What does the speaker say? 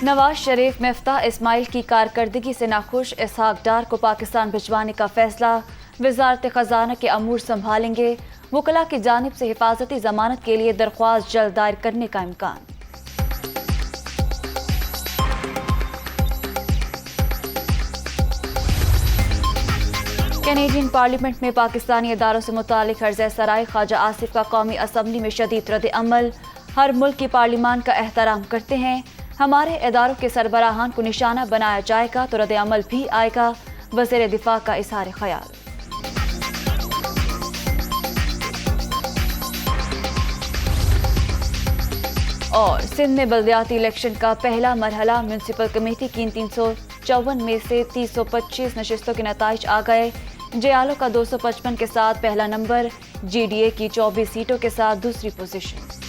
نواز شریف مفتاح اسماعیل کی کارکردگی سے ناخوش، اسحاق ڈار کو پاکستان بھجوانے کا فیصلہ، وزارت خزانہ کے امور سنبھالیں گے، وکلاء کی جانب سے حفاظتی ضمانت کے لیے درخواست جلد دائر کرنے کا امکان۔ کینیڈین پارلیمنٹ میں پاکستانی اداروں سے متعلق عرض سرائے خواجہ آصف کا قومی اسمبلی میں شدید رد عمل۔ ہر ملک کی پارلیمان کا احترام کرتے ہیں، ہمارے اداروں کے سربراہان کو نشانہ بنایا جائے گا تو رد عمل بھی آئے گا، وزیر دفاع کا اظہار خیال۔ اور سندھ میں بلدیاتی الیکشن کا پہلا مرحلہ، میونسپل کمیٹی کی 354 میں سے 325 نشستوں کے نتائج آ گئے۔ جے آلو کا 255 کے ساتھ پہلا نمبر، جی ڈی اے کی 24 سیٹوں کے ساتھ دوسری پوزیشن۔